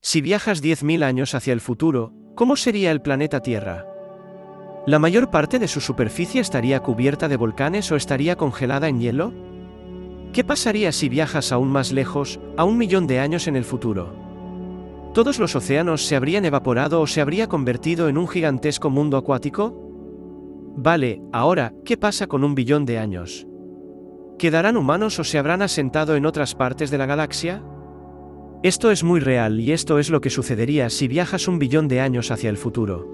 Si viajas 10.000 años hacia el futuro, ¿cómo sería el planeta Tierra? ¿La mayor parte de su superficie estaría cubierta de volcanes o estaría congelada en hielo? ¿Qué pasaría si viajas aún más lejos, a 1.000.000 de años en el futuro? ¿Todos los océanos se habrían evaporado o se habría convertido en un gigantesco mundo acuático? Vale, ahora, ¿qué pasa con 1.000.000.000 de años? ¿Quedarán humanos o se habrán asentado en otras partes de la galaxia? Esto es muy real y esto es lo que sucedería si viajas 1.000.000.000 de años hacia el futuro.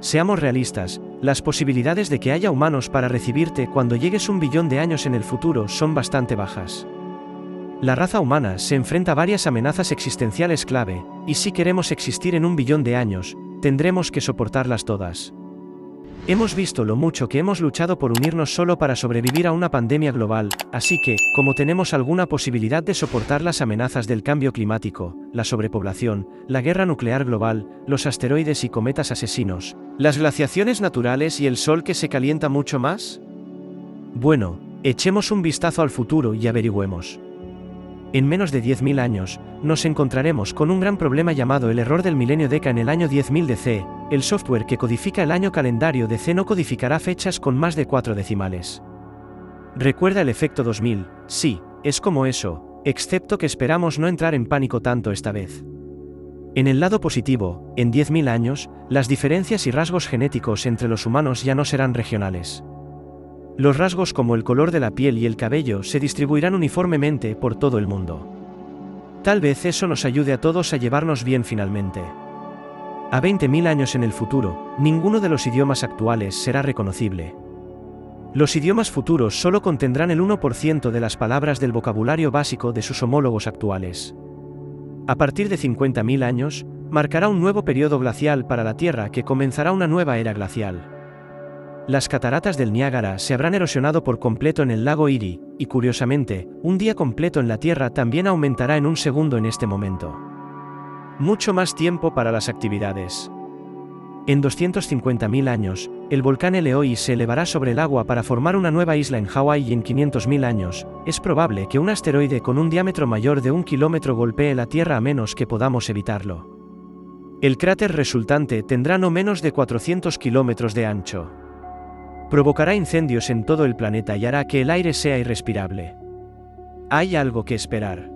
Seamos realistas, las posibilidades de que haya humanos para recibirte cuando llegues 1.000.000.000 de años en el futuro son bastante bajas. La raza humana se enfrenta a varias amenazas existenciales clave, y si queremos existir en 1.000.000.000 de años, tendremos que soportarlas todas. Hemos visto lo mucho que hemos luchado por unirnos solo para sobrevivir a una pandemia global, así que, como tenemos alguna posibilidad de soportar las amenazas del cambio climático, la sobrepoblación, la guerra nuclear global, los asteroides y cometas asesinos, las glaciaciones naturales y el sol que se calienta mucho más? Bueno, echemos un vistazo al futuro y averigüemos. En menos de 10.000 años, nos encontraremos con un gran problema llamado el error del milenio Deca en el año 10.000 DC. El software que codifica el año calendario DC no codificará fechas con más de 4 decimales. ¿Recuerda el efecto 2000? Sí, es como eso, excepto que esperamos no entrar en pánico tanto esta vez. En el lado positivo, en 10.000 años, las diferencias y rasgos genéticos entre los humanos ya no serán regionales. Los rasgos como el color de la piel y el cabello se distribuirán uniformemente por todo el mundo. Tal vez eso nos ayude a todos a llevarnos bien finalmente. A 20.000 años en el futuro, ninguno de los idiomas actuales será reconocible. Los idiomas futuros solo contendrán el 1% de las palabras del vocabulario básico de sus homólogos actuales. A partir de 50.000 años, marcará un nuevo periodo glacial para la Tierra que comenzará una nueva era glacial. Las cataratas del Niágara se habrán erosionado por completo en el lago Erie, y curiosamente, un día completo en la Tierra también aumentará en un segundo en este momento. Mucho más tiempo para las actividades. En 250.000 años, el volcán Eloi se elevará sobre el agua para formar una nueva isla en Hawái y en 500.000 años, es probable que un asteroide con un diámetro mayor de 1 kilómetro golpee la Tierra a menos que podamos evitarlo. El cráter resultante tendrá no menos de 400 kilómetros de ancho. Provocará incendios en todo el planeta y hará que el aire sea irrespirable. Hay algo que esperar.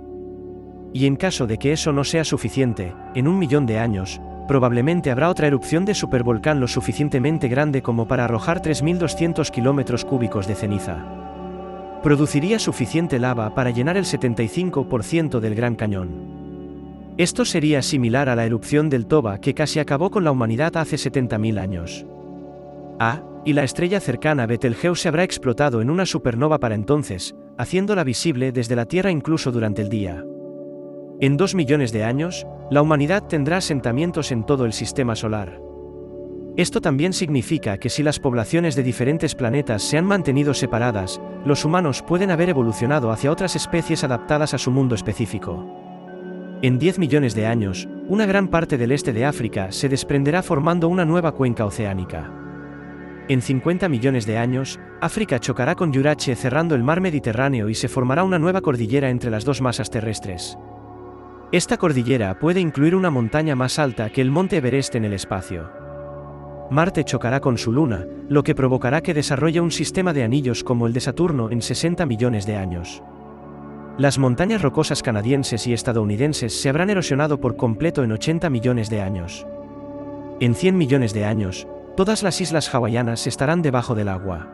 Y en caso de que eso no sea suficiente, en 1.000.000 de años, probablemente habrá otra erupción de supervolcán lo suficientemente grande como para arrojar 3.200 kilómetros cúbicos de ceniza. Produciría suficiente lava para llenar el 75% del Gran Cañón. Esto sería similar a la erupción del Toba que casi acabó con la humanidad hace 70.000 años. Y la estrella cercana Betelgeuse habrá explotado en una supernova para entonces, haciéndola visible desde la Tierra incluso durante el día. En 2 millones de años, la humanidad tendrá asentamientos en todo el sistema solar. Esto también significa que si las poblaciones de diferentes planetas se han mantenido separadas, los humanos pueden haber evolucionado hacia otras especies adaptadas a su mundo específico. En 10 millones de años, una gran parte del este de África se desprenderá formando una nueva cuenca oceánica. En 50 millones de años, África chocará con Eurache cerrando el mar Mediterráneo y se formará una nueva cordillera entre las dos masas terrestres. Esta cordillera puede incluir una montaña más alta que el monte Everest en el espacio. Marte chocará con su luna, lo que provocará que desarrolle un sistema de anillos como el de Saturno en 60 millones de años. Las montañas rocosas canadienses y estadounidenses se habrán erosionado por completo en 80 millones de años. En 100 millones de años, todas las islas hawaianas estarán debajo del agua.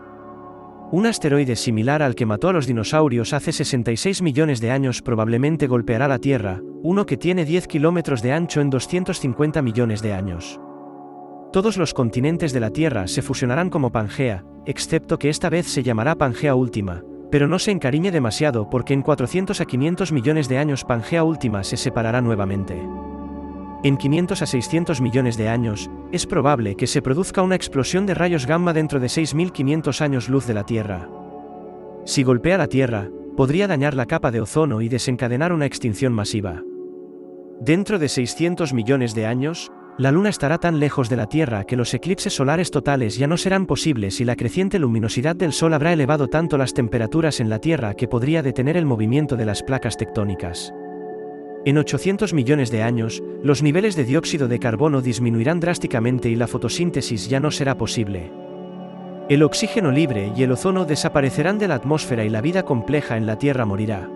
Un asteroide similar al que mató a los dinosaurios hace 66 millones de años probablemente golpeará la Tierra, uno que tiene 10 kilómetros de ancho en 250 millones de años. Todos los continentes de la Tierra se fusionarán como Pangea, excepto que esta vez se llamará Pangea Última, pero no se encariñe demasiado porque en 400 a 500 millones de años Pangea Última se separará nuevamente. En 500 a 600 millones de años, es probable que se produzca una explosión de rayos gamma dentro de 6.500 años luz de la Tierra. Si golpea la Tierra, podría dañar la capa de ozono y desencadenar una extinción masiva. Dentro de 600 millones de años, La Luna estará tan lejos de la Tierra que los eclipses solares totales ya no serán posibles y la creciente luminosidad del Sol habrá elevado tanto las temperaturas en la Tierra que podría detener el movimiento de las placas tectónicas. En 800 millones de años, los niveles de dióxido de carbono disminuirán drásticamente y la fotosíntesis ya no será posible. El oxígeno libre y el ozono desaparecerán de la atmósfera y la vida compleja en la Tierra morirá.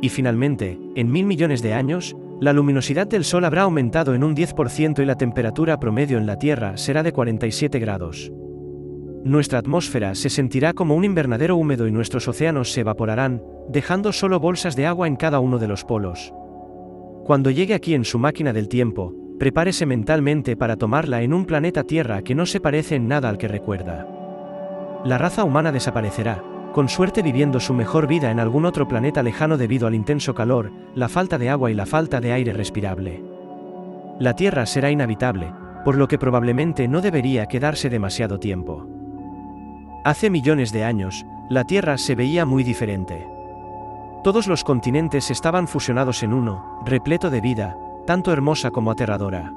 Y finalmente, en 1000 millones de años, la luminosidad del Sol habrá aumentado en un 10% y la temperatura promedio en la Tierra será de 47 grados. Nuestra atmósfera se sentirá como un invernadero húmedo y nuestros océanos se evaporarán, dejando solo bolsas de agua en cada uno de los polos. Cuando llegue aquí en su máquina del tiempo, prepárese mentalmente para tomarla en un planeta Tierra que no se parece en nada al que recuerda. La raza humana desaparecerá, con suerte viviendo su mejor vida en algún otro planeta lejano debido al intenso calor, la falta de agua y la falta de aire respirable. La Tierra será inhabitable, por lo que probablemente no debería quedarse demasiado tiempo. Hace millones de años, la Tierra se veía muy diferente. Todos los continentes estaban fusionados en uno, repleto de vida, tanto hermosa como aterradora.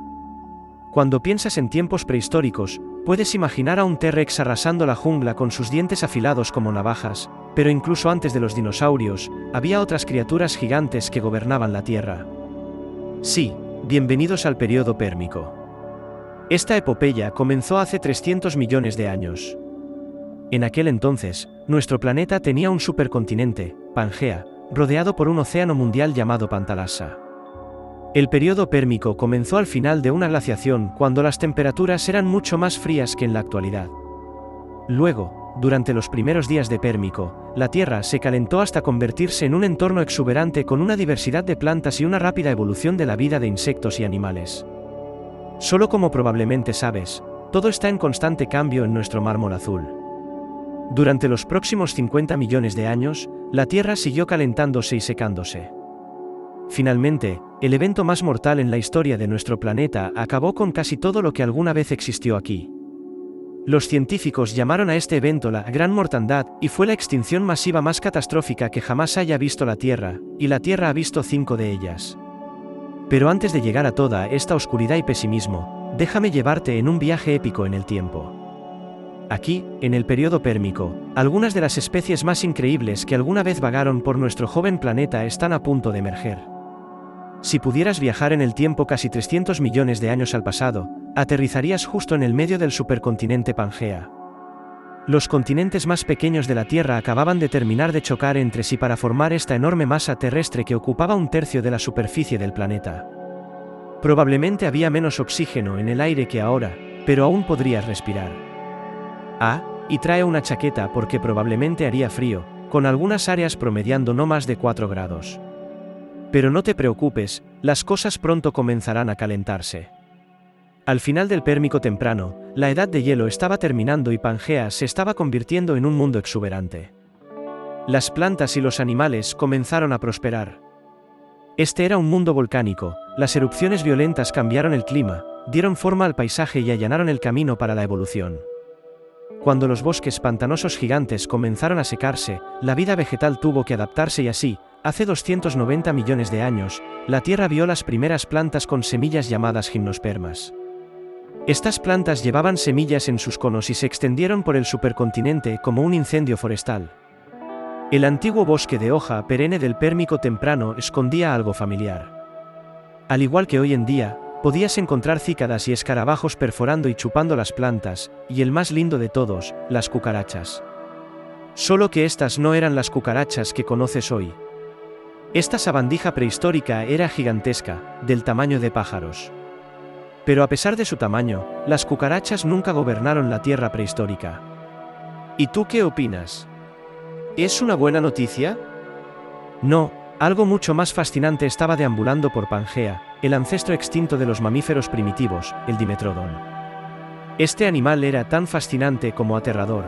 Cuando piensas en tiempos prehistóricos, puedes imaginar a un T-Rex arrasando la jungla con sus dientes afilados como navajas, pero incluso antes de los dinosaurios, había otras criaturas gigantes que gobernaban la Tierra. Sí, bienvenidos al periodo pérmico. Esta epopeya comenzó hace 300 millones de años. En aquel entonces, nuestro planeta tenía un supercontinente, Pangea, rodeado por un océano mundial llamado Pantalassa. El periodo pérmico comenzó al final de una glaciación cuando las temperaturas eran mucho más frías que en la actualidad. Luego, durante los primeros días de Pérmico, la Tierra se calentó hasta convertirse en un entorno exuberante con una diversidad de plantas y una rápida evolución de la vida de insectos y animales. Solo como probablemente sabes, todo está en constante cambio en nuestro mármol azul. Durante los próximos 50 millones de años, la Tierra siguió calentándose y secándose. Finalmente, el evento más mortal en la historia de nuestro planeta acabó con casi todo lo que alguna vez existió aquí. Los científicos llamaron a este evento la Gran Mortandad, y fue la extinción masiva más catastrófica que jamás haya visto la Tierra, y la Tierra ha visto 5 de ellas. Pero antes de llegar a toda esta oscuridad y pesimismo, déjame llevarte en un viaje épico en el tiempo. Aquí, en el periodo pérmico, algunas de las especies más increíbles que alguna vez vagaron por nuestro joven planeta están a punto de emerger. Si pudieras viajar en el tiempo casi 300 millones de años al pasado, aterrizarías justo en el medio del supercontinente Pangea. Los continentes más pequeños de la Tierra acababan de terminar de chocar entre sí para formar esta enorme masa terrestre que ocupaba un tercio de la superficie del planeta. Probablemente había menos oxígeno en el aire que ahora, pero aún podrías respirar. Y trae una chaqueta porque probablemente haría frío, con algunas áreas promediando no más de 4 grados. Pero no te preocupes, las cosas pronto comenzarán a calentarse. Al final del Pérmico temprano, la edad de hielo estaba terminando y Pangea se estaba convirtiendo en un mundo exuberante. Las plantas y los animales comenzaron a prosperar. Este era un mundo volcánico, las erupciones violentas cambiaron el clima, dieron forma al paisaje y allanaron el camino para la evolución. Cuando los bosques pantanosos gigantes comenzaron a secarse, la vida vegetal tuvo que adaptarse y así, hace 290 millones de años, la Tierra vio las primeras plantas con semillas llamadas gimnospermas. Estas plantas llevaban semillas en sus conos y se extendieron por el supercontinente como un incendio forestal. El antiguo bosque de hoja perenne del Pérmico temprano escondía algo familiar. Al igual que hoy en día, podías encontrar cícadas y escarabajos perforando y chupando las plantas, y el más lindo de todos, las cucarachas. Solo que estas no eran las cucarachas que conoces hoy. Esta sabandija prehistórica era gigantesca, del tamaño de pájaros. Pero a pesar de su tamaño, las cucarachas nunca gobernaron la Tierra prehistórica. ¿Y tú qué opinas? ¿Es una buena noticia? No, algo mucho más fascinante estaba deambulando por Pangea, el ancestro extinto de los mamíferos primitivos, el Dimetrodon. Este animal era tan fascinante como aterrador.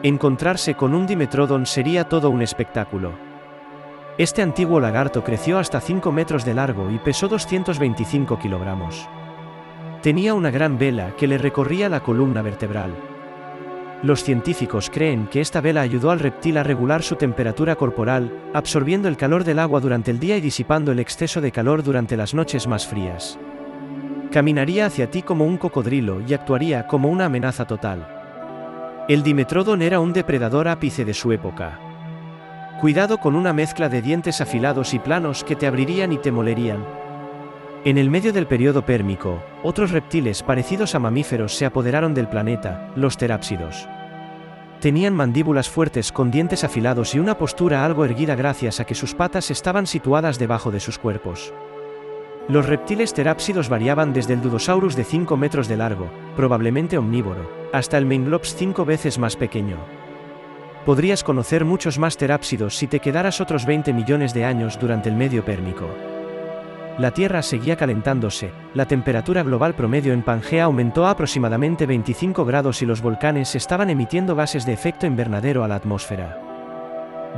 Encontrarse con un Dimetrodon sería todo un espectáculo. Este antiguo lagarto creció hasta 5 metros de largo y pesó 225 kilogramos. Tenía una gran vela que le recorría la columna vertebral. Los científicos creen que esta vela ayudó al reptil a regular su temperatura corporal, absorbiendo el calor del agua durante el día y disipando el exceso de calor durante las noches más frías. Caminaría hacia ti como un cocodrilo y actuaría como una amenaza total. El Dimetrodon era un depredador ápice de su época. Cuidado con una mezcla de dientes afilados y planos que te abrirían y te molerían. En el medio del periodo pérmico, otros reptiles parecidos a mamíferos se apoderaron del planeta, los terápsidos. Tenían mandíbulas fuertes con dientes afilados y una postura algo erguida gracias a que sus patas estaban situadas debajo de sus cuerpos. Los reptiles terápsidos variaban desde el Dudosaurus de 5 metros de largo, probablemente omnívoro, hasta el Menglops 5 veces más pequeño. Podrías conocer muchos más terápsidos si te quedaras otros 20 millones de años durante el medio pérmico. La Tierra seguía calentándose, la temperatura global promedio en Pangea aumentó a aproximadamente 25 grados y los volcanes estaban emitiendo gases de efecto invernadero a la atmósfera.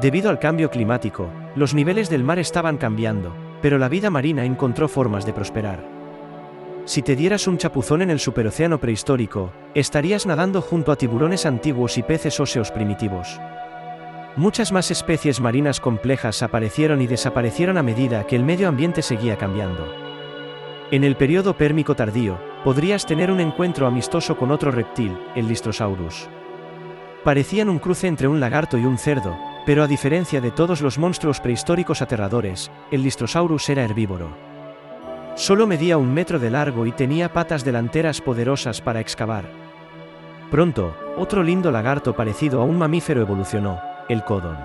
Debido al cambio climático, los niveles del mar estaban cambiando, pero la vida marina encontró formas de prosperar. Si te dieras un chapuzón en el superocéano prehistórico, estarías nadando junto a tiburones antiguos y peces óseos primitivos. Muchas más especies marinas complejas aparecieron y desaparecieron a medida que el medio ambiente seguía cambiando. En el periodo pérmico tardío, podrías tener un encuentro amistoso con otro reptil, el Lystrosaurus. Parecían un cruce entre un lagarto y un cerdo, pero a diferencia de todos los monstruos prehistóricos aterradores, el Lystrosaurus era herbívoro. Solo medía 1 metro de largo y tenía patas delanteras poderosas para excavar. Pronto, otro lindo lagarto parecido a un mamífero evolucionó, el Codon.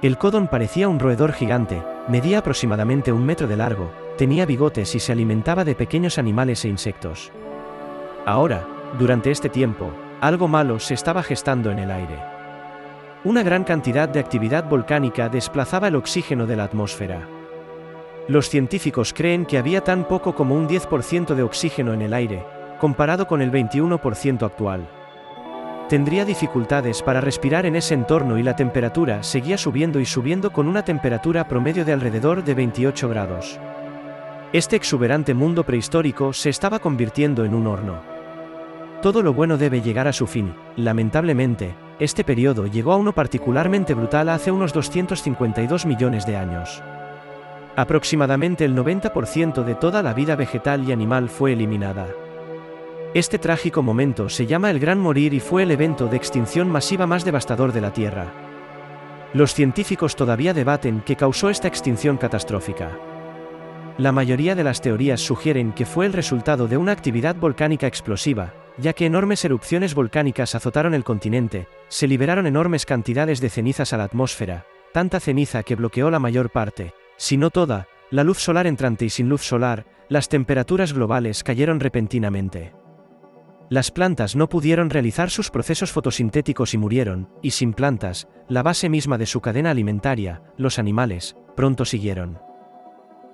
El Codon parecía un roedor gigante, medía aproximadamente 1 metro de largo, tenía bigotes y se alimentaba de pequeños animales e insectos. Ahora, durante este tiempo, algo malo se estaba gestando en el aire. Una gran cantidad de actividad volcánica desplazaba el oxígeno de la atmósfera. Los científicos creen que había tan poco como un 10% de oxígeno en el aire, comparado con el 21% actual. Tendría dificultades para respirar en ese entorno y la temperatura seguía subiendo y subiendo con una temperatura promedio de alrededor de 28 grados. Este exuberante mundo prehistórico se estaba convirtiendo en un horno. Todo lo bueno debe llegar a su fin. Lamentablemente, este periodo llegó a uno particularmente brutal hace unos 252 millones de años. Aproximadamente el 90% de toda la vida vegetal y animal fue eliminada. Este trágico momento se llama el Gran Morir y fue el evento de extinción masiva más devastador de la Tierra. Los científicos todavía debaten qué causó esta extinción catastrófica. La mayoría de las teorías sugieren que fue el resultado de una actividad volcánica explosiva, ya que enormes erupciones volcánicas azotaron el continente, se liberaron enormes cantidades de cenizas a la atmósfera, tanta ceniza que bloqueó la mayor parte, si no toda, la luz solar entrante y sin luz solar, las temperaturas globales cayeron repentinamente. Las plantas no pudieron realizar sus procesos fotosintéticos y murieron, y sin plantas, la base misma de su cadena alimentaria, los animales, pronto siguieron.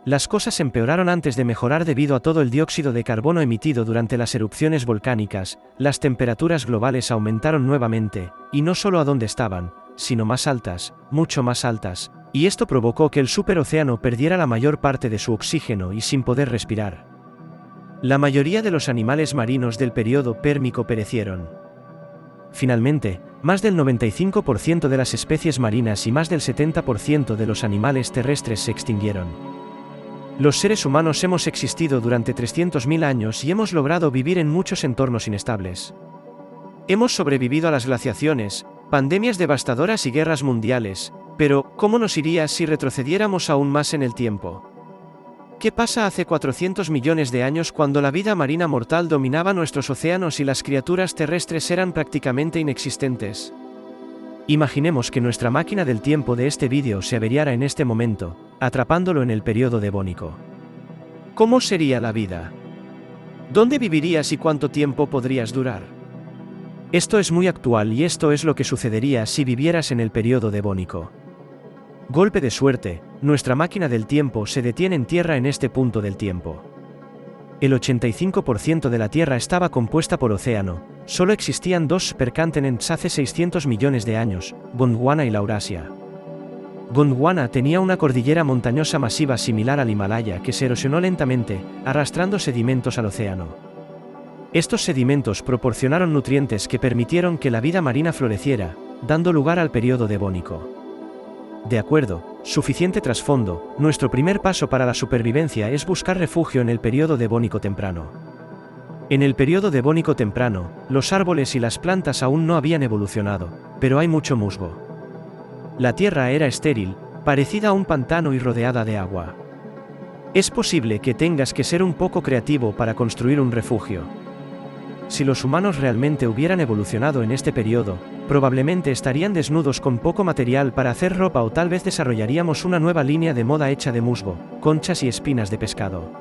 Las cosas empeoraron antes de mejorar debido a todo el dióxido de carbono emitido durante las erupciones volcánicas, las temperaturas globales aumentaron nuevamente, y no solo a donde estaban, sino más altas, mucho más altas, y esto provocó que el superocéano perdiera la mayor parte de su oxígeno y sin poder respirar. La mayoría de los animales marinos del periodo pérmico perecieron. Finalmente, más del 95% de las especies marinas y más del 70% de los animales terrestres se extinguieron. Los seres humanos hemos existido durante 300.000 años y hemos logrado vivir en muchos entornos inestables. Hemos sobrevivido a las glaciaciones, pandemias devastadoras y guerras mundiales, pero ¿cómo nos iría si retrocediéramos aún más en el tiempo? ¿Qué pasa hace 400 millones de años cuando la vida marina mortal dominaba nuestros océanos y las criaturas terrestres eran prácticamente inexistentes? Imaginemos que nuestra máquina del tiempo de este vídeo se averiara en este momento, atrapándolo en el periodo devónico. ¿Cómo sería la vida? ¿Dónde vivirías y cuánto tiempo podrías durar? Esto es muy actual y esto es lo que sucedería si vivieras en el periodo devónico. Golpe de suerte, nuestra máquina del tiempo se detiene en tierra en este punto del tiempo. El 85% de la Tierra estaba compuesta por océano, solo existían dos supercontinentes hace 600 millones de años, Gondwana y Laurasia. Gondwana tenía una cordillera montañosa masiva similar al Himalaya que se erosionó lentamente, arrastrando sedimentos al océano. Estos sedimentos proporcionaron nutrientes que permitieron que la vida marina floreciera, dando lugar al periodo devónico. De acuerdo, suficiente trasfondo, nuestro primer paso para la supervivencia es buscar refugio en el período devónico temprano. En el período devónico temprano, los árboles y las plantas aún no habían evolucionado, pero hay mucho musgo. La tierra era estéril, parecida a un pantano y rodeada de agua. Es posible que tengas que ser un poco creativo para construir un refugio. Si los humanos realmente hubieran evolucionado en este periodo, probablemente estarían desnudos con poco material para hacer ropa o tal vez desarrollaríamos una nueva línea de moda hecha de musgo, conchas y espinas de pescado.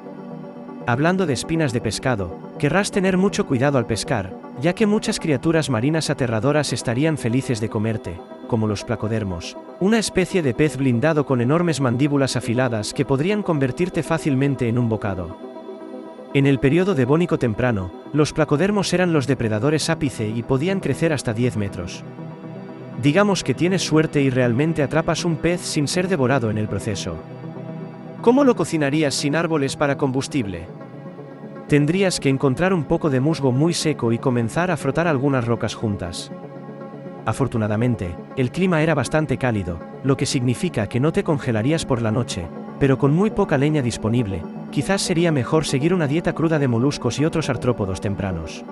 Hablando de espinas de pescado, querrás tener mucho cuidado al pescar, ya que muchas criaturas marinas aterradoras estarían felices de comerte, como los placodermos, una especie de pez blindado con enormes mandíbulas afiladas que podrían convertirte fácilmente en un bocado. En el período devónico temprano, los placodermos eran los depredadores ápice y podían crecer hasta 10 metros. Digamos que tienes suerte y realmente atrapas un pez sin ser devorado en el proceso. ¿Cómo lo cocinarías sin árboles para combustible? Tendrías que encontrar un poco de musgo muy seco y comenzar a frotar algunas rocas juntas. Afortunadamente, el clima era bastante cálido, lo que significa que no te congelarías por la noche, pero con muy poca leña disponible, quizás sería mejor seguir una dieta cruda de moluscos y otros artrópodos tempranos.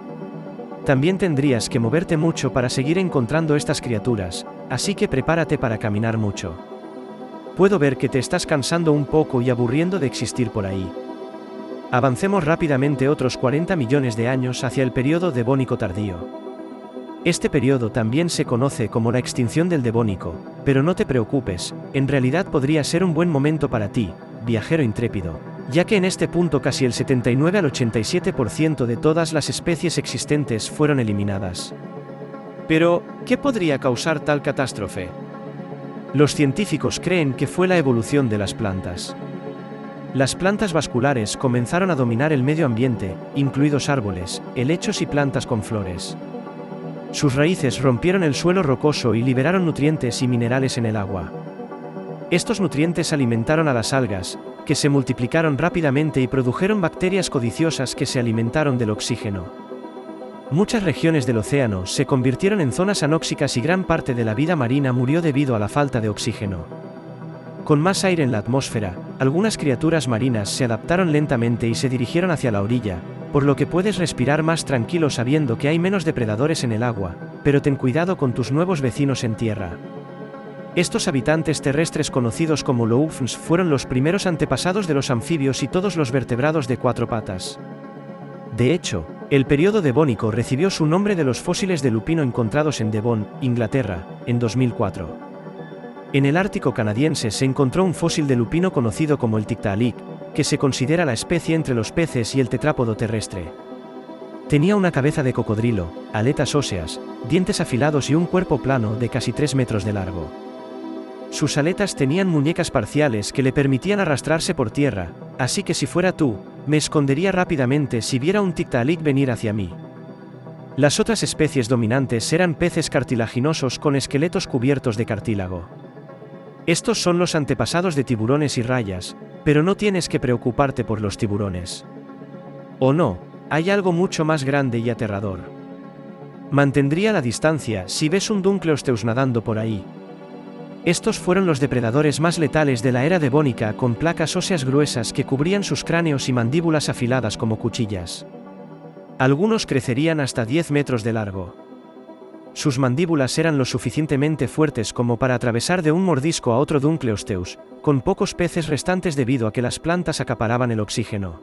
También tendrías que moverte mucho para seguir encontrando estas criaturas, así que prepárate para caminar mucho. Puedo ver que te estás cansando un poco y aburriendo de existir por ahí. Avancemos rápidamente otros 40 millones de años hacia el período devónico tardío. Este periodo también se conoce como la extinción del Devónico, pero no te preocupes, en realidad podría ser un buen momento para ti, viajero intrépido, ya que en este punto casi el 79 al 87% de todas las especies existentes fueron eliminadas. Pero, ¿qué podría causar tal catástrofe? Los científicos creen que fue la evolución de las plantas. Las plantas vasculares comenzaron a dominar el medio ambiente, incluidos árboles, helechos y plantas con flores. Sus raíces rompieron el suelo rocoso y liberaron nutrientes y minerales en el agua. Estos nutrientes alimentaron a las algas, que se multiplicaron rápidamente y produjeron bacterias codiciosas que se alimentaron del oxígeno. Muchas regiones del océano se convirtieron en zonas anóxicas y gran parte de la vida marina murió debido a la falta de oxígeno. Con más aire en la atmósfera, algunas criaturas marinas se adaptaron lentamente y se dirigieron hacia la orilla, por lo que puedes respirar más tranquilo sabiendo que hay menos depredadores en el agua, pero ten cuidado con tus nuevos vecinos en tierra. Estos habitantes terrestres conocidos como Loufns fueron los primeros antepasados de los anfibios y todos los vertebrados de 4 patas. De hecho, el período devónico recibió su nombre de los fósiles de lupino encontrados en Devon, Inglaterra, en 2004. En el Ártico canadiense se encontró un fósil de lupino conocido como el Tiktaalik, que se considera la especie entre los peces y el tetrápodo terrestre. Tenía una cabeza de cocodrilo, aletas óseas, dientes afilados y un cuerpo plano de casi 3 metros de largo. Sus aletas tenían muñecas parciales que le permitían arrastrarse por tierra, así que si fuera tú, me escondería rápidamente si viera un Tiktaalik venir hacia mí. Las otras especies dominantes eran peces cartilaginosos con esqueletos cubiertos de cartílago. Estos son los antepasados de tiburones y rayas, pero no tienes que preocuparte por los tiburones. ¿O no? Hay algo mucho más grande y aterrador. Mantendría la distancia si ves un Dunkleosteus nadando por ahí. Estos fueron los depredadores más letales de la era devónica con placas óseas gruesas que cubrían sus cráneos y mandíbulas afiladas como cuchillas. Algunos crecerían hasta 10 metros de largo. Sus mandíbulas eran lo suficientemente fuertes como para atravesar de un mordisco a otro Dunkleosteus, con pocos peces restantes debido a que las plantas acaparaban el oxígeno.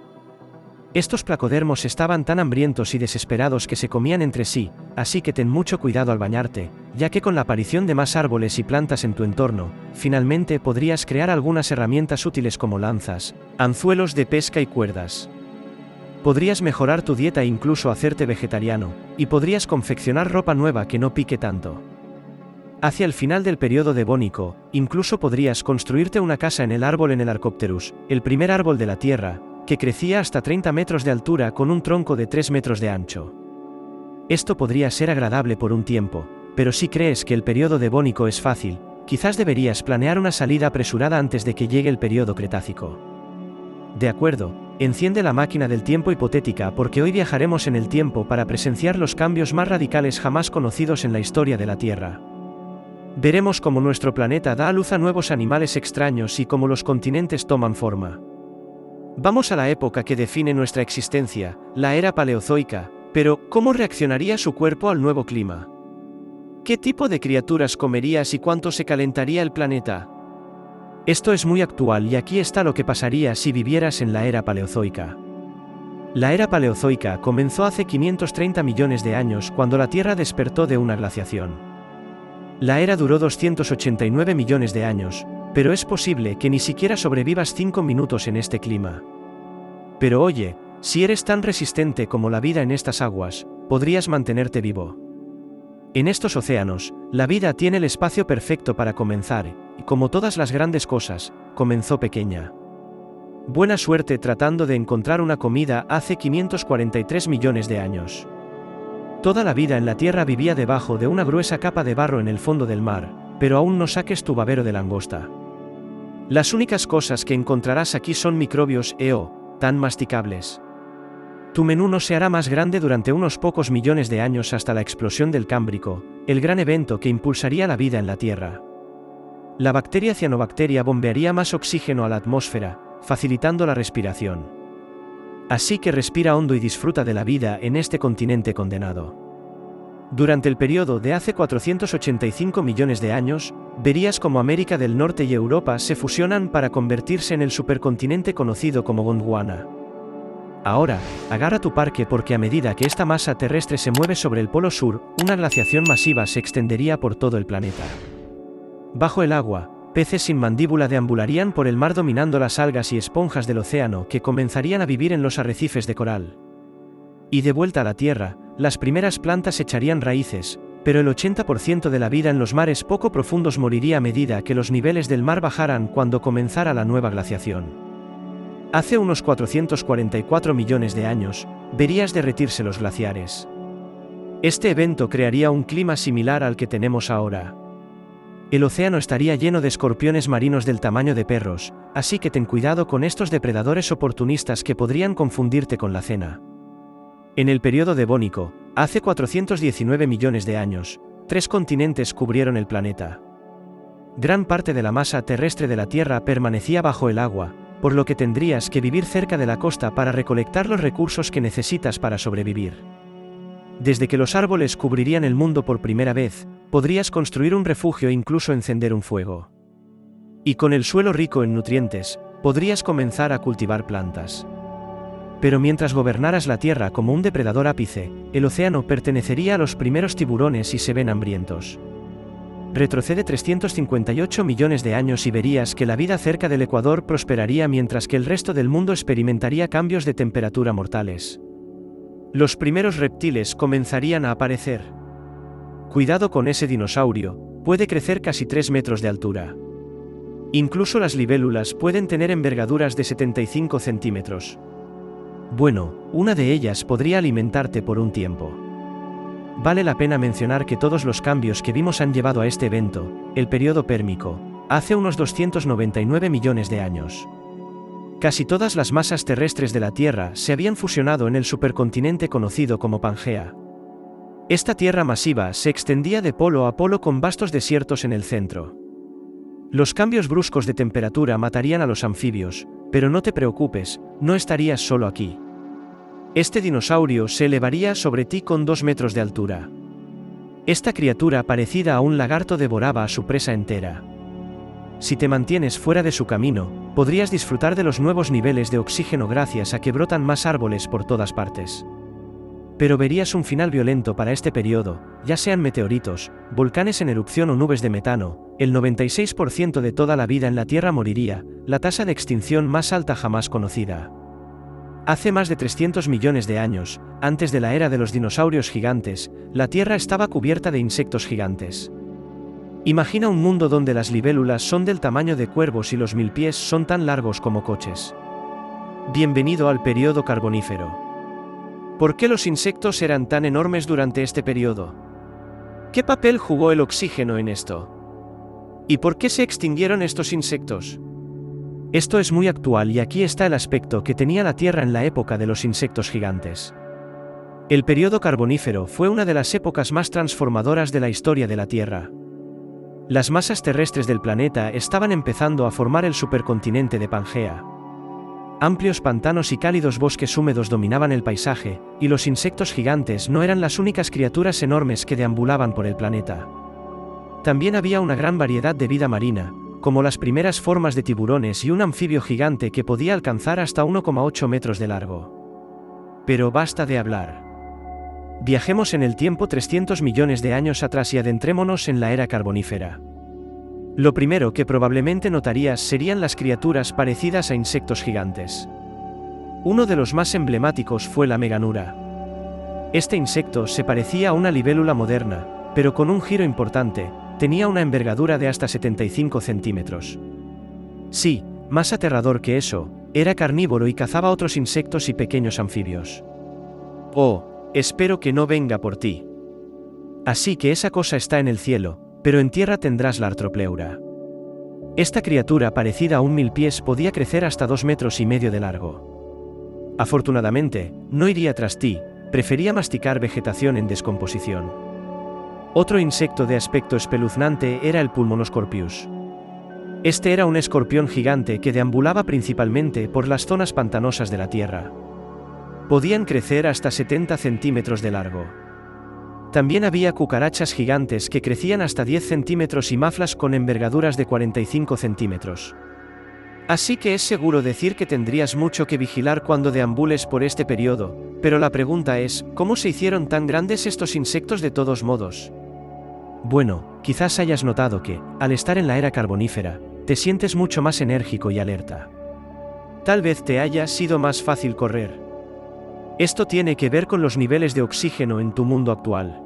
Estos placodermos estaban tan hambrientos y desesperados que se comían entre sí, así que ten mucho cuidado al bañarte, ya que con la aparición de más árboles y plantas en tu entorno, finalmente podrías crear algunas herramientas útiles como lanzas, anzuelos de pesca y cuerdas. Podrías mejorar tu dieta e incluso hacerte vegetariano, y podrías confeccionar ropa nueva que no pique tanto. Hacia el final del período devónico, incluso podrías construirte una casa en el árbol en el Arcopterus, el primer árbol de la Tierra, que crecía hasta 30 metros de altura con un tronco de 3 metros de ancho. Esto podría ser agradable por un tiempo, pero si crees que el período devónico es fácil, quizás deberías planear una salida apresurada antes de que llegue el período Cretácico. De acuerdo, enciende la máquina del tiempo hipotética porque hoy viajaremos en el tiempo para presenciar los cambios más radicales jamás conocidos en la historia de la Tierra. Veremos cómo nuestro planeta da a luz a nuevos animales extraños y cómo los continentes toman forma. Vamos a la época que define nuestra existencia, la era paleozoica, pero ¿cómo reaccionaría su cuerpo al nuevo clima? ¿Qué tipo de criaturas comerías y cuánto se calentaría el planeta? Esto es muy actual y aquí está lo que pasaría si vivieras en la era paleozoica. La era paleozoica comenzó hace 530 millones de años cuando la Tierra despertó de una glaciación. La era duró 289 millones de años, pero es posible que ni siquiera sobrevivas 5 minutos en este clima. Pero oye, si eres tan resistente como la vida en estas aguas, podrías mantenerte vivo. En estos océanos, la vida tiene el espacio perfecto para comenzar, y como todas las grandes cosas, comenzó pequeña. Buena suerte tratando de encontrar una comida hace 543 millones de años. Toda la vida en la Tierra vivía debajo de una gruesa capa de barro en el fondo del mar, pero aún no saques tu babero de langosta. Las únicas cosas que encontrarás aquí son microbios tan masticables. Tu menú no se hará más grande durante unos pocos millones de años hasta la explosión del Cámbrico, el gran evento que impulsaría la vida en la Tierra. La bacteria cianobacteria bombearía más oxígeno a la atmósfera, facilitando la respiración. Así que respira hondo y disfruta de la vida en este continente condenado. Durante el periodo de hace 485 millones de años, verías cómo América del Norte y Europa se fusionan para convertirse en el supercontinente conocido como Gondwana. Ahora, agarra tu parque porque a medida que esta masa terrestre se mueve sobre el polo sur, una glaciación masiva se extendería por todo el planeta. Bajo el agua, peces sin mandíbula deambularían por el mar dominando las algas y esponjas del océano que comenzarían a vivir en los arrecifes de coral. Y de vuelta a la Tierra, las primeras plantas echarían raíces, pero el 80% de la vida en los mares poco profundos moriría a medida que los niveles del mar bajaran cuando comenzara la nueva glaciación. Hace unos 444 millones de años, verías derretirse los glaciares. Este evento crearía un clima similar al que tenemos ahora. El océano estaría lleno de escorpiones marinos del tamaño de perros, así que ten cuidado con estos depredadores oportunistas que podrían confundirte con la cena. En el período devónico, hace 419 millones de años, 3 continentes cubrieron el planeta. Gran parte de la masa terrestre de la Tierra permanecía bajo el agua, por lo que tendrías que vivir cerca de la costa para recolectar los recursos que necesitas para sobrevivir. Desde que los árboles cubrirían el mundo por primera vez, podrías construir un refugio e incluso encender un fuego. Y con el suelo rico en nutrientes, podrías comenzar a cultivar plantas. Pero mientras gobernaras la Tierra como un depredador ápice, el océano pertenecería a los primeros tiburones y se ven hambrientos. Retrocede 358 millones de años y verías que la vida cerca del Ecuador prosperaría mientras que el resto del mundo experimentaría cambios de temperatura mortales. Los primeros reptiles comenzarían a aparecer. Cuidado con ese dinosaurio, puede crecer casi 3 metros de altura. Incluso las libélulas pueden tener envergaduras de 75 centímetros. Bueno, una de ellas podría alimentarte por un tiempo. Vale la pena mencionar que todos los cambios que vimos han llevado a este evento, el período pérmico, hace unos 299 millones de años. Casi todas las masas terrestres de la Tierra se habían fusionado en el supercontinente conocido como Pangea. Esta tierra masiva se extendía de polo a polo con vastos desiertos en el centro. Los cambios bruscos de temperatura matarían a los anfibios, pero no te preocupes, no estarías solo aquí. Este dinosaurio se elevaría sobre ti con 2 metros de altura. Esta criatura parecida a un lagarto devoraba a su presa entera. Si te mantienes fuera de su camino, podrías disfrutar de los nuevos niveles de oxígeno gracias a que brotan más árboles por todas partes. Pero verías un final violento para este periodo, ya sean meteoritos, volcanes en erupción o nubes de metano, el 96% de toda la vida en la Tierra moriría, la tasa de extinción más alta jamás conocida. Hace más de 300 millones de años, antes de la era de los dinosaurios gigantes, la Tierra estaba cubierta de insectos gigantes. Imagina un mundo donde las libélulas son del tamaño de cuervos y los milpies son tan largos como coches. Bienvenido al período carbonífero. ¿Por qué los insectos eran tan enormes durante este periodo? ¿Qué papel jugó el oxígeno en esto? ¿Y por qué se extinguieron estos insectos? Esto es muy actual y aquí está el aspecto que tenía la Tierra en la época de los insectos gigantes. El período carbonífero fue una de las épocas más transformadoras de la historia de la Tierra. Las masas terrestres del planeta estaban empezando a formar el supercontinente de Pangea. Amplios pantanos y cálidos bosques húmedos dominaban el paisaje, y los insectos gigantes no eran las únicas criaturas enormes que deambulaban por el planeta. También había una gran variedad de vida marina, como las primeras formas de tiburones y un anfibio gigante que podía alcanzar hasta 1,8 metros de largo. Pero basta de hablar. Viajemos en el tiempo 300 millones de años atrás y adentrémonos en la era carbonífera. Lo primero que probablemente notarías serían las criaturas parecidas a insectos gigantes. Uno de los más emblemáticos fue la meganura. Este insecto se parecía a una libélula moderna, pero con un giro importante, tenía una envergadura de hasta 75 centímetros. Sí, más aterrador que eso, era carnívoro y cazaba otros insectos y pequeños anfibios. Oh, espero que no venga por ti. Así que esa cosa está en el cielo, pero en tierra tendrás la artropleura. Esta criatura parecida a un milpiés podía crecer hasta 2,5 metros de largo. Afortunadamente, no iría tras ti, prefería masticar vegetación en descomposición. Otro insecto de aspecto espeluznante era el Pulmonoscorpius. Este era un escorpión gigante que deambulaba principalmente por las zonas pantanosas de la Tierra. Podían crecer hasta 70 centímetros de largo. También había cucarachas gigantes que crecían hasta 10 centímetros y maflas con envergaduras de 45 centímetros. Así que es seguro decir que tendrías mucho que vigilar cuando deambules por este periodo, pero la pregunta es, ¿cómo se hicieron tan grandes estos insectos de todos modos? Bueno, quizás hayas notado que, al estar en la era carbonífera, te sientes mucho más enérgico y alerta. Tal vez te haya sido más fácil correr. Esto tiene que ver con los niveles de oxígeno en tu mundo actual.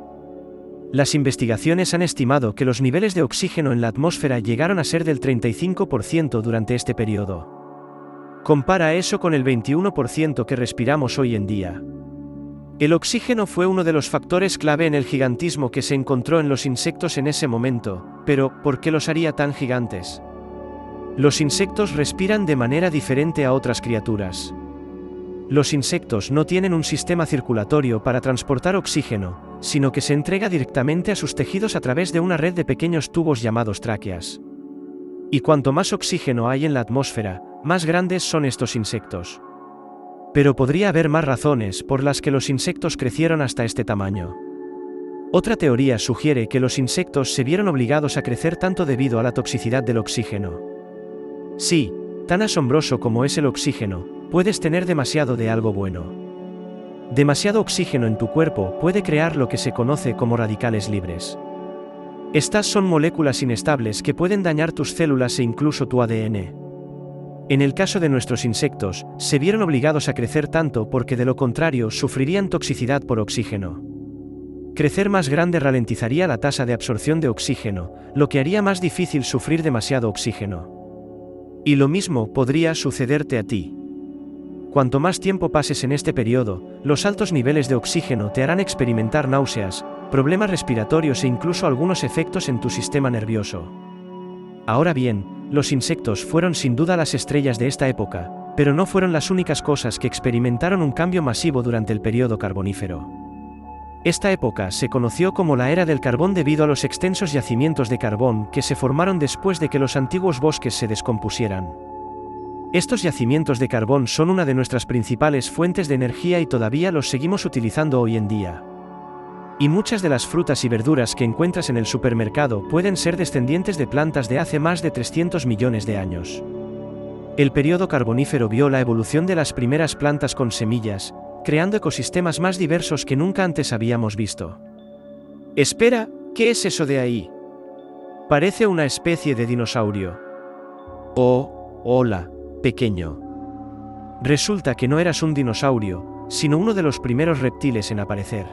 Las investigaciones han estimado que los niveles de oxígeno en la atmósfera llegaron a ser del 35% durante este periodo. Compara eso con el 21% que respiramos hoy en día. El oxígeno fue uno de los factores clave en el gigantismo que se encontró en los insectos en ese momento, pero ¿por qué los haría tan gigantes? Los insectos respiran de manera diferente a otras criaturas. Los insectos no tienen un sistema circulatorio para transportar oxígeno, sino que se entrega directamente a sus tejidos a través de una red de pequeños tubos llamados tráqueas. Y cuanto más oxígeno hay en la atmósfera, más grandes son estos insectos. Pero podría haber más razones por las que los insectos crecieron hasta este tamaño. Otra teoría sugiere que los insectos se vieron obligados a crecer tanto debido a la toxicidad del oxígeno. Sí, tan asombroso como es el oxígeno, puedes tener demasiado de algo bueno. Demasiado oxígeno en tu cuerpo puede crear lo que se conoce como radicales libres. Estas son moléculas inestables que pueden dañar tus células e incluso tu ADN. En el caso de nuestros insectos, se vieron obligados a crecer tanto porque de lo contrario sufrirían toxicidad por oxígeno. Crecer más grande ralentizaría la tasa de absorción de oxígeno, lo que haría más difícil sufrir demasiado oxígeno. Y lo mismo podría sucederte a ti. Cuanto más tiempo pases en este periodo, los altos niveles de oxígeno te harán experimentar náuseas, problemas respiratorios e incluso algunos efectos en tu sistema nervioso. Ahora bien, los insectos fueron sin duda las estrellas de esta época, pero no fueron las únicas cosas que experimentaron un cambio masivo durante el periodo carbonífero. Esta época se conoció como la era del carbón debido a los extensos yacimientos de carbón que se formaron después de que los antiguos bosques se descompusieran. Estos yacimientos de carbón son una de nuestras principales fuentes de energía y todavía los seguimos utilizando hoy en día. Y muchas de las frutas y verduras que encuentras en el supermercado pueden ser descendientes de plantas de hace más de 300 millones de años. El periodo carbonífero vio la evolución de las primeras plantas con semillas, creando ecosistemas más diversos que nunca antes habíamos visto. Espera, ¿qué es eso de ahí? Parece una especie de dinosaurio. Oh, hola, pequeño. Resulta que no eras un dinosaurio, sino uno de los primeros reptiles en aparecer.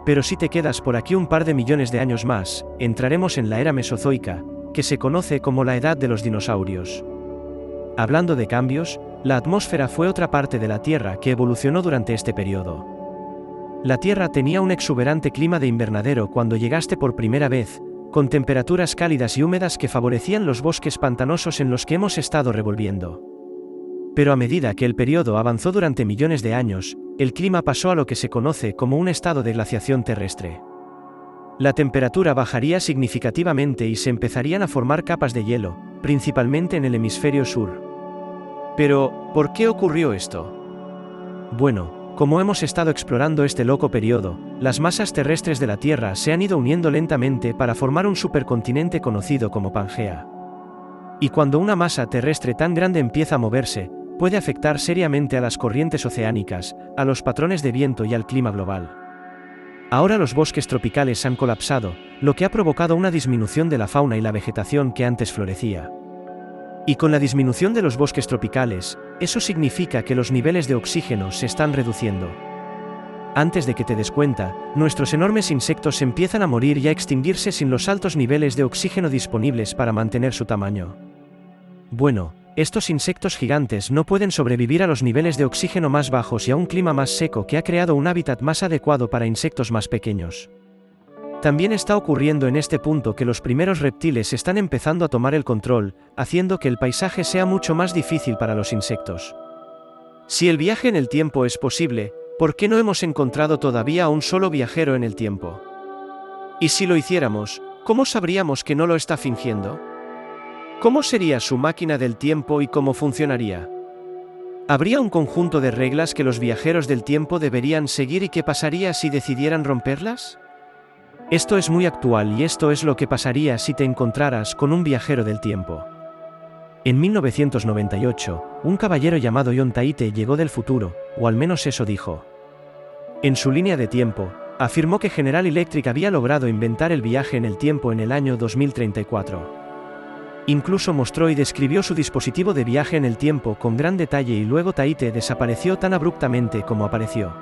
Pero si te quedas por aquí un par de millones de años más, entraremos en la era mesozoica, que se conoce como la edad de los dinosaurios. Hablando de cambios, la atmósfera fue otra parte de la Tierra que evolucionó durante este periodo. La Tierra tenía un exuberante clima de invernadero cuando llegaste por primera vez, con temperaturas cálidas y húmedas que favorecían los bosques pantanosos en los que hemos estado revolviendo. Pero a medida que el periodo avanzó durante millones de años, el clima pasó a lo que se conoce como un estado de glaciación terrestre. La temperatura bajaría significativamente y se empezarían a formar capas de hielo, principalmente en el hemisferio sur. Pero, ¿por qué ocurrió esto? Bueno, como hemos estado explorando este loco periodo, las masas terrestres de la Tierra se han ido uniendo lentamente para formar un supercontinente conocido como Pangea. Y cuando una masa terrestre tan grande empieza a moverse, puede afectar seriamente a las corrientes oceánicas, a los patrones de viento y al clima global. Ahora los bosques tropicales han colapsado, lo que ha provocado una disminución de la fauna y la vegetación que antes florecía. Y con la disminución de los bosques tropicales, eso significa que los niveles de oxígeno se están reduciendo. Antes de que te des cuenta, nuestros enormes insectos empiezan a morir y a extinguirse sin los altos niveles de oxígeno disponibles para mantener su tamaño. Bueno, estos insectos gigantes no pueden sobrevivir a los niveles de oxígeno más bajos y a un clima más seco que ha creado un hábitat más adecuado para insectos más pequeños. También está ocurriendo en este punto que los primeros reptiles están empezando a tomar el control, haciendo que el paisaje sea mucho más difícil para los insectos. Si el viaje en el tiempo es posible, ¿por qué no hemos encontrado todavía a un solo viajero en el tiempo? Y si lo hiciéramos, ¿cómo sabríamos que no lo está fingiendo? ¿Cómo sería su máquina del tiempo y cómo funcionaría? ¿Habría un conjunto de reglas que los viajeros del tiempo deberían seguir y qué pasaría si decidieran romperlas? Esto es muy actual y esto es lo que pasaría si te encontraras con un viajero del tiempo. En 1998, un caballero llamado John Taite llegó del futuro, o al menos eso dijo. En su línea de tiempo, afirmó que General Electric había logrado inventar el viaje en el tiempo en el año 2034. Incluso mostró y describió su dispositivo de viaje en el tiempo con gran detalle y luego Taite desapareció tan abruptamente como apareció.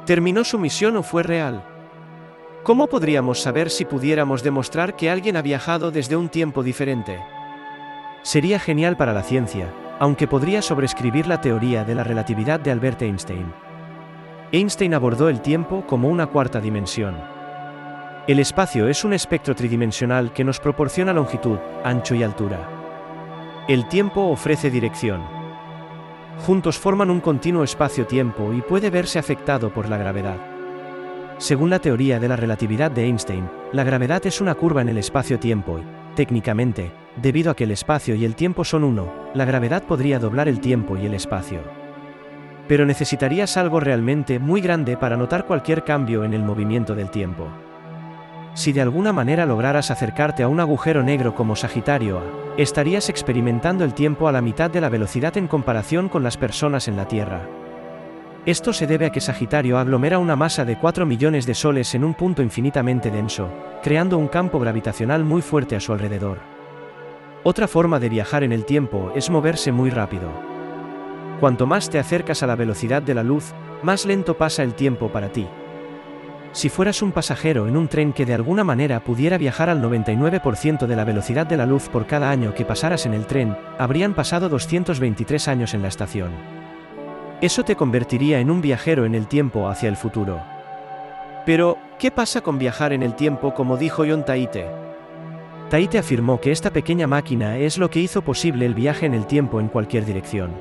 ¿Terminó su misión o fue real? ¿Cómo podríamos saber si pudiéramos demostrar que alguien ha viajado desde un tiempo diferente? Sería genial para la ciencia, aunque podría sobreescribir la teoría de la relatividad de Albert Einstein. Einstein abordó el tiempo como una cuarta dimensión. El espacio es un espectro tridimensional que nos proporciona longitud, ancho y altura. El tiempo ofrece dirección. Juntos forman un continuo espacio-tiempo y puede verse afectado por la gravedad. Según la teoría de la relatividad de Einstein, la gravedad es una curva en el espacio-tiempo y, técnicamente, debido a que el espacio y el tiempo son uno, la gravedad podría doblar el tiempo y el espacio. Pero necesitarías algo realmente muy grande para notar cualquier cambio en el movimiento del tiempo. Si de alguna manera lograras acercarte a un agujero negro como Sagitario A, estarías experimentando el tiempo a la mitad de la velocidad en comparación con las personas en la Tierra. Esto se debe a que Sagitario A aglomera una masa de 4 millones de soles en un punto infinitamente denso, creando un campo gravitacional muy fuerte a su alrededor. Otra forma de viajar en el tiempo es moverse muy rápido. Cuanto más te acercas a la velocidad de la luz, más lento pasa el tiempo para ti. Si fueras un pasajero en un tren que de alguna manera pudiera viajar al 99% de la velocidad de la luz por cada año que pasaras en el tren, habrían pasado 223 años en la estación. Eso te convertiría en un viajero en el tiempo hacia el futuro. Pero, ¿qué pasa con viajar en el tiempo como dijo John Taite? Taite afirmó que esta pequeña máquina es lo que hizo posible el viaje en el tiempo en cualquier dirección.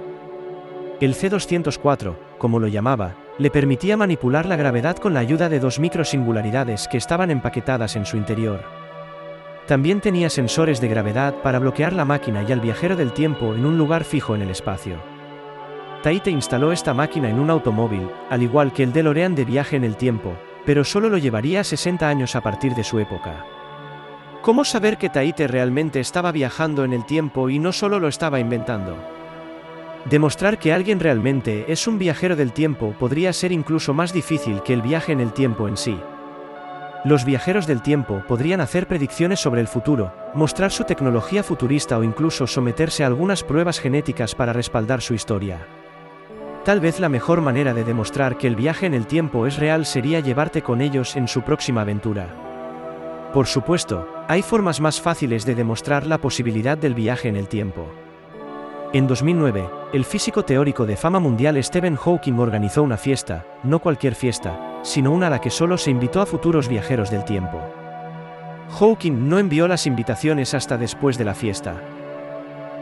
El C-204, como lo llamaba, le permitía manipular la gravedad con la ayuda de 2 microsingularidades que estaban empaquetadas en su interior. También tenía sensores de gravedad para bloquear la máquina y al viajero del tiempo en un lugar fijo en el espacio. Taite instaló esta máquina en un automóvil, al igual que el DeLorean de viaje en el tiempo, pero solo lo llevaría 60 años a partir de su época. ¿Cómo saber que Taite realmente estaba viajando en el tiempo y no solo lo estaba inventando? Demostrar que alguien realmente es un viajero del tiempo podría ser incluso más difícil que el viaje en el tiempo en sí. Los viajeros del tiempo podrían hacer predicciones sobre el futuro, mostrar su tecnología futurista o incluso someterse a algunas pruebas genéticas para respaldar su historia. Tal vez la mejor manera de demostrar que el viaje en el tiempo es real sería llevarte con ellos en su próxima aventura. Por supuesto, hay formas más fáciles de demostrar la posibilidad del viaje en el tiempo. En 2009, el físico teórico de fama mundial Stephen Hawking organizó una fiesta, no cualquier fiesta, sino una a la que solo se invitó a futuros viajeros del tiempo. Hawking no envió las invitaciones hasta después de la fiesta.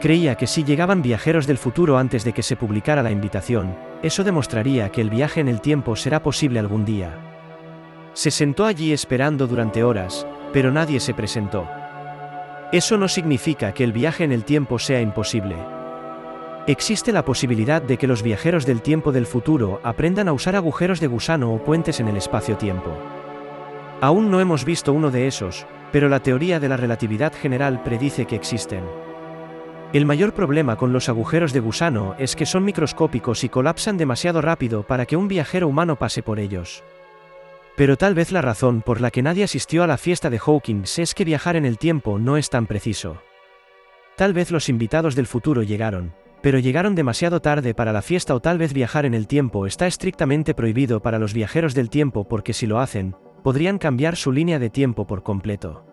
Creía que si llegaban viajeros del futuro antes de que se publicara la invitación, eso demostraría que el viaje en el tiempo será posible algún día. Se sentó allí esperando durante horas, pero nadie se presentó. Eso no significa que el viaje en el tiempo sea imposible. Existe la posibilidad de que los viajeros del tiempo del futuro aprendan a usar agujeros de gusano o puentes en el espacio-tiempo. Aún no hemos visto uno de esos, pero la teoría de la relatividad general predice que existen. El mayor problema con los agujeros de gusano es que son microscópicos y colapsan demasiado rápido para que un viajero humano pase por ellos. Pero tal vez la razón por la que nadie asistió a la fiesta de Hawkins es que viajar en el tiempo no es tan preciso. Tal vez los invitados del futuro llegaron, pero llegaron demasiado tarde para la fiesta, o tal vez viajar en el tiempo está estrictamente prohibido para los viajeros del tiempo porque si lo hacen, podrían cambiar su línea de tiempo por completo.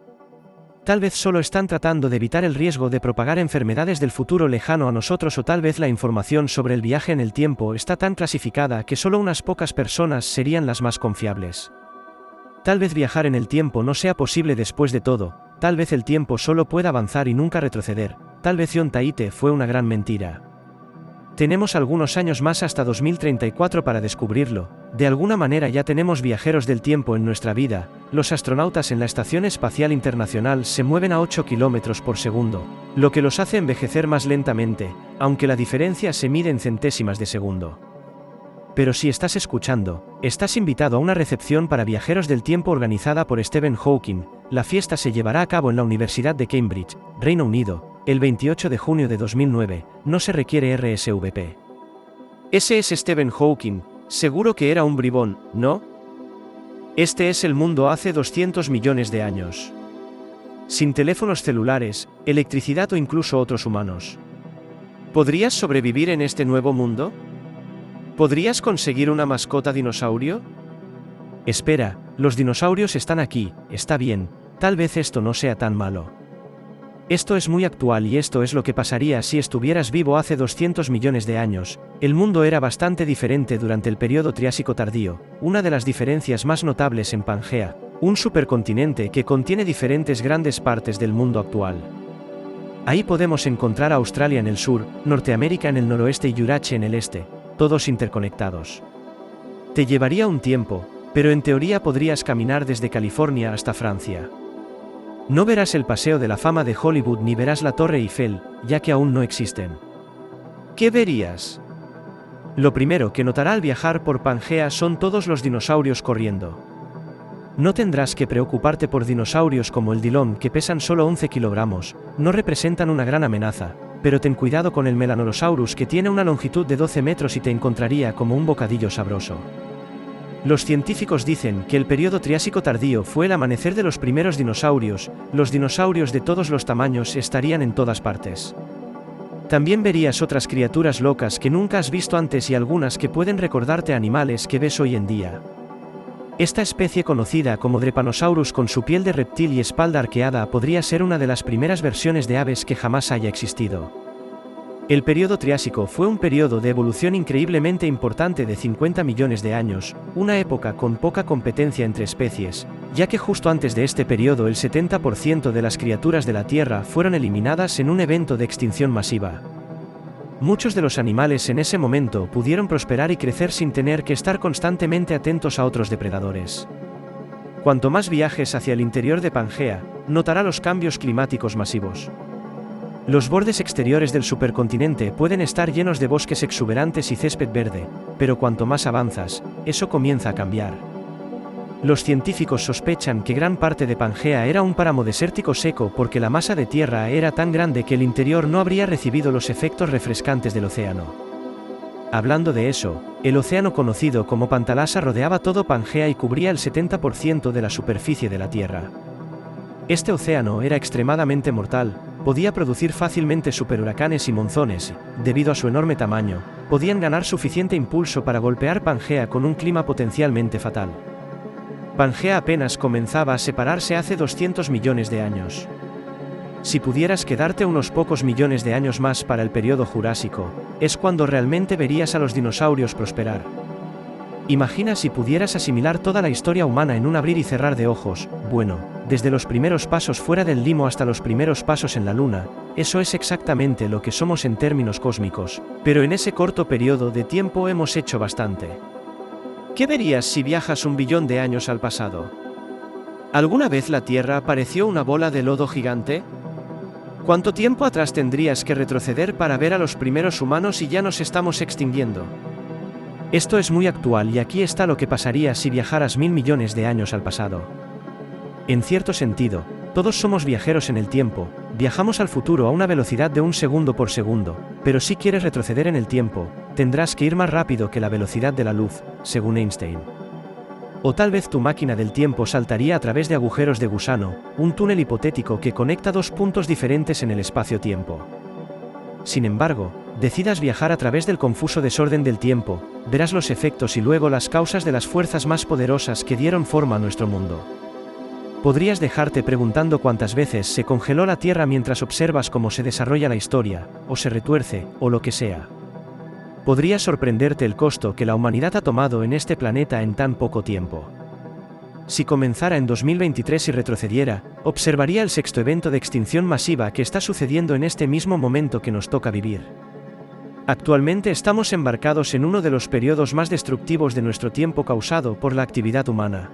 Tal vez solo están tratando de evitar el riesgo de propagar enfermedades del futuro lejano a nosotros, o tal vez la información sobre el viaje en el tiempo está tan clasificada que solo unas pocas personas serían las más confiables. Tal vez viajar en el tiempo no sea posible después de todo, tal vez el tiempo solo pueda avanzar y nunca retroceder, tal vez Zion Taite fue una gran mentira. Tenemos algunos años más hasta 2034 para descubrirlo. De alguna manera ya tenemos viajeros del tiempo en nuestra vida. Los astronautas en la Estación Espacial Internacional se mueven a 8 km por segundo, lo que los hace envejecer más lentamente, aunque la diferencia se mide en centésimas de segundo. Pero si estás escuchando, estás invitado a una recepción para viajeros del tiempo organizada por Stephen Hawking. La fiesta se llevará a cabo en la Universidad de Cambridge, Reino Unido, el 28 de junio de 2009, no se requiere RSVP. Ese es Stephen Hawking, seguro que era un bribón, ¿no? Este es el mundo hace 200 millones de años. Sin teléfonos celulares, electricidad o incluso otros humanos. ¿Podrías sobrevivir en este nuevo mundo? ¿Podrías conseguir una mascota dinosaurio? Espera, los dinosaurios están aquí, está bien, tal vez esto no sea tan malo. Esto es muy actual y esto es lo que pasaría si estuvieras vivo hace 200 millones de años. El mundo era bastante diferente durante el periodo Triásico tardío, una de las diferencias más notables en Pangea, un supercontinente que contiene diferentes grandes partes del mundo actual. Ahí podemos encontrar a Australia en el sur, Norteamérica en el noroeste y Eurasia en el este, todos interconectados. Te llevaría un tiempo, pero en teoría podrías caminar desde California hasta Francia. No verás el Paseo de la Fama de Hollywood ni verás la Torre Eiffel, ya que aún no existen. ¿Qué verías? Lo primero que notará al viajar por Pangea son todos los dinosaurios corriendo. No tendrás que preocuparte por dinosaurios como el Dilom, que pesan solo 11 kilogramos, no representan una gran amenaza, pero ten cuidado con el Melanorosaurus, que tiene una longitud de 12 metros y te encontraría como un bocadillo sabroso. Los científicos dicen que el periodo Triásico tardío fue el amanecer de los primeros dinosaurios. Los dinosaurios de todos los tamaños estarían en todas partes. También verías otras criaturas locas que nunca has visto antes y algunas que pueden recordarte a animales que ves hoy en día. Esta especie, conocida como Drepanosaurus con su piel de reptil y espalda arqueada, podría ser una de las primeras versiones de aves que jamás haya existido. El periodo Triásico fue un periodo de evolución increíblemente importante de 50 millones de años, una época con poca competencia entre especies, ya que justo antes de este periodo el 70% de las criaturas de la Tierra fueron eliminadas en un evento de extinción masiva. Muchos de los animales en ese momento pudieron prosperar y crecer sin tener que estar constantemente atentos a otros depredadores. Cuanto más viajes hacia el interior de Pangea, notará los cambios climáticos masivos. Los bordes exteriores del supercontinente pueden estar llenos de bosques exuberantes y césped verde, pero cuanto más avanzas, eso comienza a cambiar. Los científicos sospechan que gran parte de Pangea era un páramo desértico seco porque la masa de tierra era tan grande que el interior no habría recibido los efectos refrescantes del océano. Hablando de eso, el océano conocido como Pantalasa rodeaba todo Pangea y cubría el 70% de la superficie de la Tierra. Este océano era extremadamente mortal, podía producir fácilmente superhuracanes y monzones, debido a su enorme tamaño, podían ganar suficiente impulso para golpear Pangea con un clima potencialmente fatal. Pangea apenas comenzaba a separarse hace 200 millones de años. Si pudieras quedarte unos pocos millones de años más para el periodo Jurásico, es cuando realmente verías a los dinosaurios prosperar. Imagina si pudieras asimilar toda la historia humana en un abrir y cerrar de ojos. Bueno, desde los primeros pasos fuera del limo hasta los primeros pasos en la Luna, eso es exactamente lo que somos en términos cósmicos, pero en ese corto periodo de tiempo hemos hecho bastante. ¿Qué verías si viajas 1 billón de años al pasado? ¿Alguna vez la Tierra pareció una bola de lodo gigante? ¿Cuánto tiempo atrás tendrías que retroceder para ver a los primeros humanos y ya nos estamos extinguiendo? Esto es muy actual y aquí está lo que pasaría si viajaras 1.000 millones de años al pasado. En cierto sentido, todos somos viajeros en el tiempo, viajamos al futuro a una velocidad de 1 segundo por segundo, pero si quieres retroceder en el tiempo, tendrás que ir más rápido que la velocidad de la luz, según Einstein. O tal vez tu máquina del tiempo saltaría a través de agujeros de gusano, un túnel hipotético que conecta dos puntos diferentes en el espacio-tiempo. Sin embargo, decidas viajar a través del confuso desorden del tiempo, verás los efectos y luego las causas de las fuerzas más poderosas que dieron forma a nuestro mundo. Podrías dejarte preguntando cuántas veces se congeló la Tierra mientras observas cómo se desarrolla la historia, o se retuerce, o lo que sea. Podría sorprenderte el costo que la humanidad ha tomado en este planeta en tan poco tiempo. Si comenzara en 2023 y retrocediera, observaría el sexto evento de extinción masiva que está sucediendo en este mismo momento que nos toca vivir. Actualmente estamos embarcados en uno de los periodos más destructivos de nuestro tiempo causado por la actividad humana.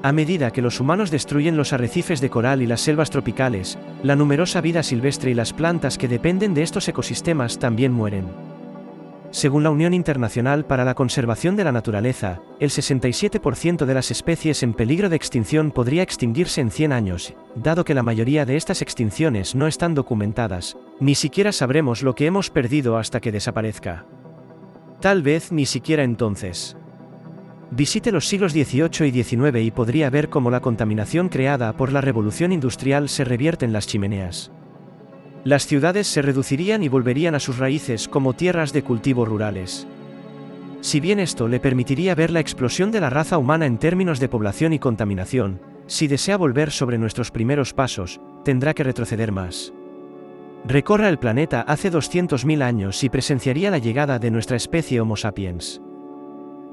A medida que los humanos destruyen los arrecifes de coral y las selvas tropicales, la numerosa vida silvestre y las plantas que dependen de estos ecosistemas también mueren. Según la Unión Internacional para la Conservación de la Naturaleza, el 67% de las especies en peligro de extinción podría extinguirse en 100 años, dado que la mayoría de estas extinciones no están documentadas, ni siquiera sabremos lo que hemos perdido hasta que desaparezca. Tal vez ni siquiera entonces. Visite los siglos XVIII y XIX y podría ver cómo la contaminación creada por la revolución industrial se revierte en las chimeneas. Las ciudades se reducirían y volverían a sus raíces como tierras de cultivo rurales. Si bien esto le permitiría ver la explosión de la raza humana en términos de población y contaminación, si desea volver sobre nuestros primeros pasos, tendrá que retroceder más. Recorra el planeta hace 200.000 años y presenciaría la llegada de nuestra especie Homo sapiens.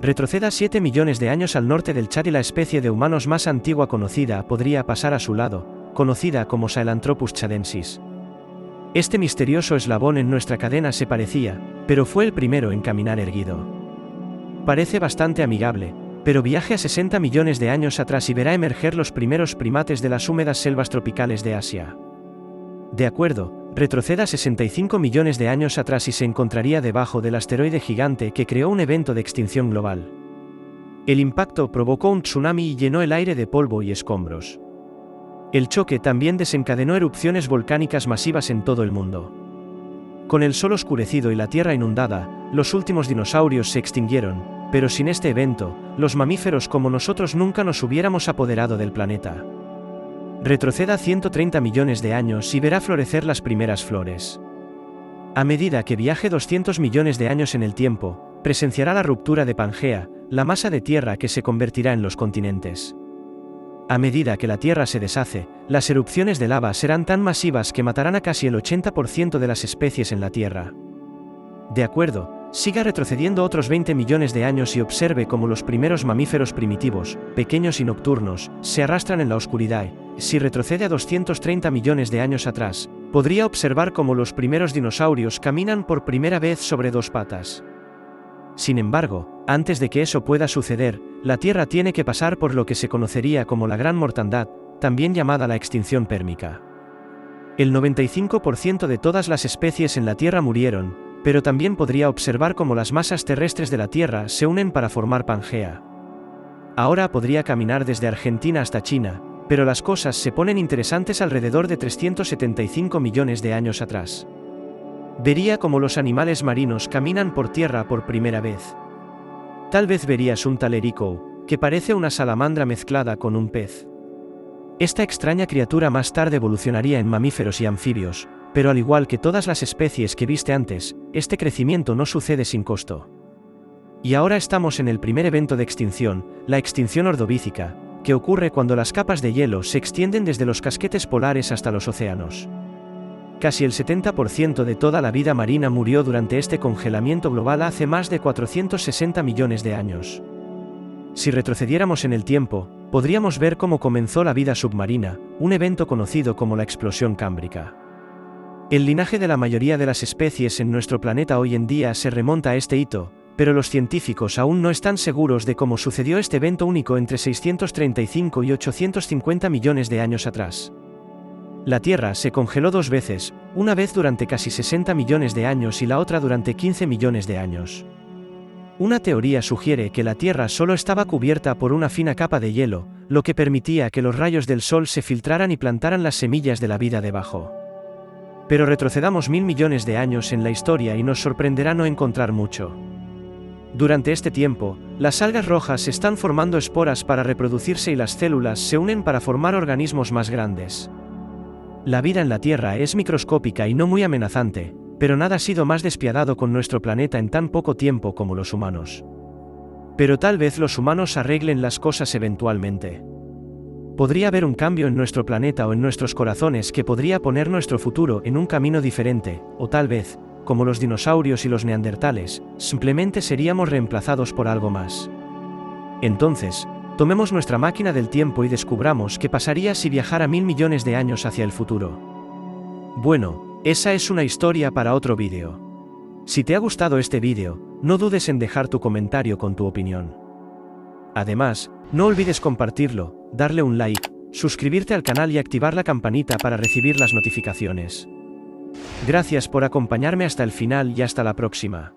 Retroceda 7 millones de años al norte del Chad y la especie de humanos más antigua conocida podría pasar a su lado, conocida como Sahelanthropus chadensis. Este misterioso eslabón en nuestra cadena se parecía, pero fue el primero en caminar erguido. Parece bastante amigable, pero viaje a 60 millones de años atrás y verá emerger los primeros primates de las húmedas selvas tropicales de Asia. De acuerdo, retroceda 65 millones de años atrás y se encontraría debajo del asteroide gigante que creó un evento de extinción global. El impacto provocó un tsunami y llenó el aire de polvo y escombros. El choque también desencadenó erupciones volcánicas masivas en todo el mundo. Con el sol oscurecido y la tierra inundada, los últimos dinosaurios se extinguieron, pero sin este evento, los mamíferos como nosotros nunca nos hubiéramos apoderado del planeta. Retroceda 130 millones de años y verá florecer las primeras flores. A medida que viaje 200 millones de años en el tiempo, presenciará la ruptura de Pangea, la masa de tierra que se convertirá en los continentes. A medida que la Tierra se deshace, las erupciones de lava serán tan masivas que matarán a casi el 80% de las especies en la Tierra. De acuerdo, siga retrocediendo otros 20 millones de años y observe cómo los primeros mamíferos primitivos, pequeños y nocturnos, se arrastran en la oscuridad. Si retrocede a 230 millones de años atrás, podría observar cómo los primeros dinosaurios caminan por primera vez sobre dos patas. Sin embargo, antes de que eso pueda suceder, la Tierra tiene que pasar por lo que se conocería como la Gran Mortandad, también llamada la extinción pérmica. El 95% de todas las especies en la Tierra murieron, pero también podría observar cómo las masas terrestres de la Tierra se unen para formar Pangea. Ahora podría caminar desde Argentina hasta China, pero las cosas se ponen interesantes alrededor de 375 millones de años atrás. Vería cómo los animales marinos caminan por tierra por primera vez. Tal vez verías un talerico, que parece una salamandra mezclada con un pez. Esta extraña criatura más tarde evolucionaría en mamíferos y anfibios, pero al igual que todas las especies que viste antes, este crecimiento no sucede sin costo. Y ahora estamos en el primer evento de extinción, la extinción ordovícica, que ocurre cuando las capas de hielo se extienden desde los casquetes polares hasta los océanos. Casi el 70% de toda la vida marina murió durante este congelamiento global hace más de 460 millones de años. Si retrocediéramos en el tiempo, podríamos ver cómo comenzó la vida submarina, un evento conocido como la explosión cámbrica. El linaje de la mayoría de las especies en nuestro planeta hoy en día se remonta a este hito, pero los científicos aún no están seguros de cómo sucedió este evento único entre 635 y 850 millones de años atrás. La Tierra se congeló dos veces, una vez durante casi 60 millones de años y la otra durante 15 millones de años. Una teoría sugiere que la Tierra solo estaba cubierta por una fina capa de hielo, lo que permitía que los rayos del Sol se filtraran y plantaran las semillas de la vida debajo. Pero retrocedamos 1000 millones de años en la historia y nos sorprenderá no encontrar mucho. Durante este tiempo, las algas rojas están formando esporas para reproducirse y las células se unen para formar organismos más grandes. La vida en la Tierra es microscópica y no muy amenazante, pero nada ha sido más despiadado con nuestro planeta en tan poco tiempo como los humanos. Pero tal vez los humanos arreglen las cosas eventualmente. Podría haber un cambio en nuestro planeta o en nuestros corazones que podría poner nuestro futuro en un camino diferente, o tal vez, como los dinosaurios y los neandertales, simplemente seríamos reemplazados por algo más. Entonces, tomemos nuestra máquina del tiempo y descubramos qué pasaría si viajara 1000 millones de años hacia el futuro. Bueno, esa es una historia para otro vídeo. Si te ha gustado este vídeo, no dudes en dejar tu comentario con tu opinión. Además, no olvides compartirlo, darle un like, suscribirte al canal y activar la campanita para recibir las notificaciones. Gracias por acompañarme hasta el final y hasta la próxima.